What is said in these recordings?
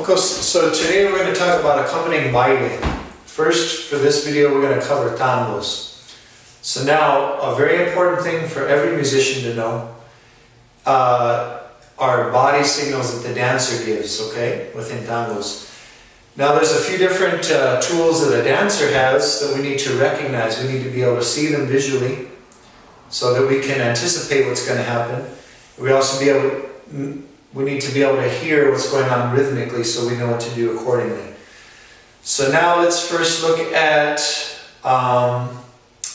Okay, so today we're going to talk about accompanying baile. First, for this video, we're going to cover tangos. So now, a very important thing for every musician to know are body signals that the dancer gives, okay, within tangos. Now there's a few different tools that a dancer has that we need to recognize. We need to be able to see them visually so that we can anticipate what's going to happen. We need to be able to hear what's going on rhythmically so we know what to do accordingly. So now let's first look at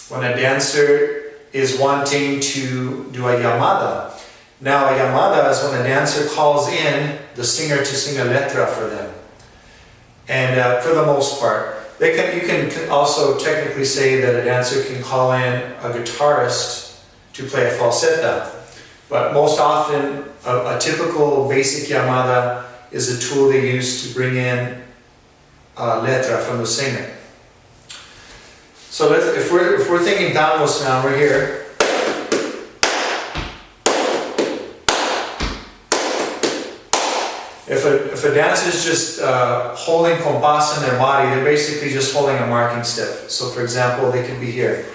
when a dancer is wanting to do a llamada. Now a llamada is when a dancer calls in the singer to sing a letra for them. And for the most part, you can also technically say that a dancer can call in a guitarist to play a falsetta. But most often, a typical basic llamada is a tool they use to bring in letra from the singer. So if we're thinking tangos now, we're here. If a dancer is just holding compás in their body, they're basically just holding a marking step. So for example, they could be here.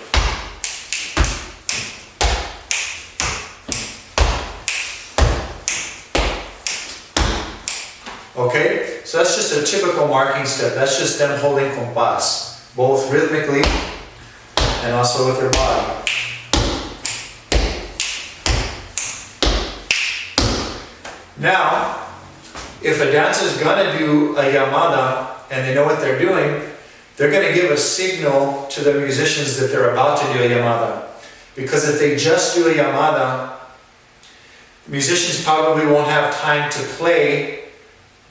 Okay, so that's just a typical marking step. That's just them holding compás, both rhythmically and also with their body. Now, if a dancer is going to do a llamada and they know what they're doing, they're going to give a signal to the musicians that they're about to do a llamada. Because if they just do a llamada, musicians probably won't have time to play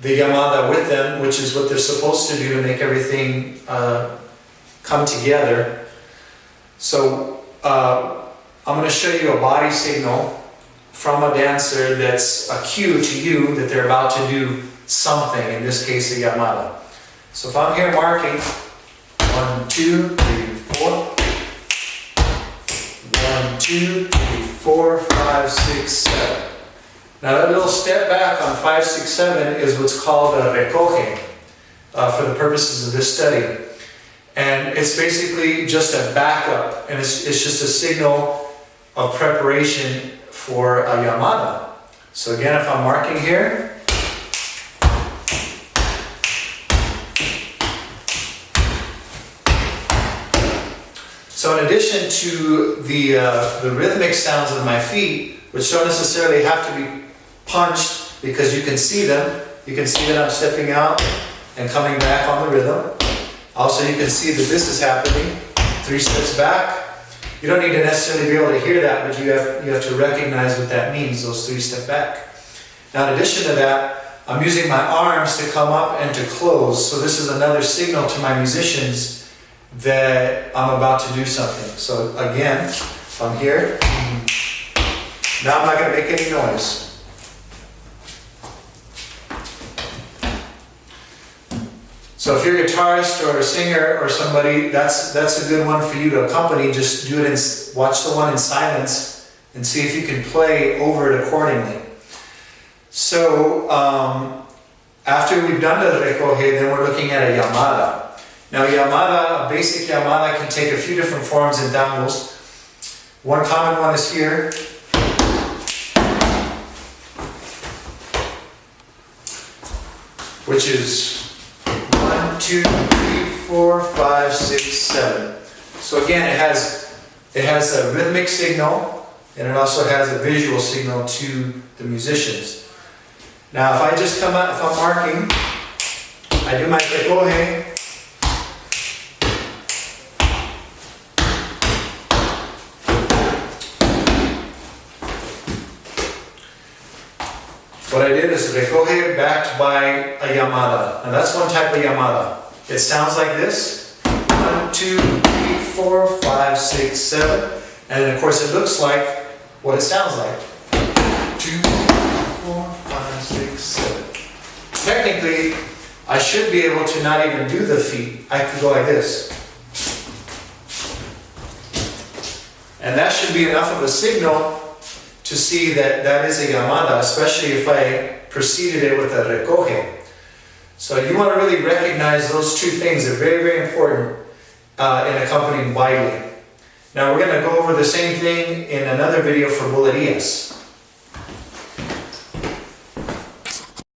the llamada with them, which is what they're supposed to do to make everything come together. So I'm going to show you a body signal from a dancer that's a cue to you that they're about to do something, in this case a llamada. So if I'm here marking 1, 2, 3, 4, 1, 2, 3, 4, 5, 6, 7. Now that little step back on 5, 6, 7 is what's called a recoge for the purposes of this study. And it's basically just a backup, and it's just a signal of preparation for a llamada. So again, if I'm marking here, so in addition to the rhythmic sounds of my feet, which don't necessarily have to be punched because you can see them. You can see that I'm stepping out and coming back on the rhythm. Also, you can see that this is happening. 3 steps back. You don't need to necessarily be able to hear that, but you have to recognize what that means, those 3 step back. Now, in addition to that, I'm using my arms to come up and to close. So this is another signal to my musicians that I'm about to do something. So again, if I'm here, now I'm not going to make any noise. So if you're a guitarist or a singer or somebody, that's a good one for you to accompany. Just do it and watch the one in silence and see if you can play over it accordingly. So after we've done the recoge, then we're looking at a llamada. Now llamada, a basic llamada can take a few different forms in tangos. One common one is here. Which is 1, 2, 3, 4, 5, 6, 7. So again, it has a rhythmic signal, and it also has a visual signal to the musicians. Now, if I just come out, if I'm marking, I do my recoge. What I did is recoge backed by a llamada. Now that's one type of llamada. It sounds like this. 1, 2, 3, 4, 5, 6, 7. And then of course it looks like what it sounds like. 2, 3, 4, 5, 6, 7. Technically, I should be able to not even do the feet. I could go like this. And that should be enough of a signal to see that that is a llamada, especially if I preceded it with a recoge. So you want to really recognize those two things. They're very, very important in accompanying widely. Now we're going to go over the same thing in another video for bulerías.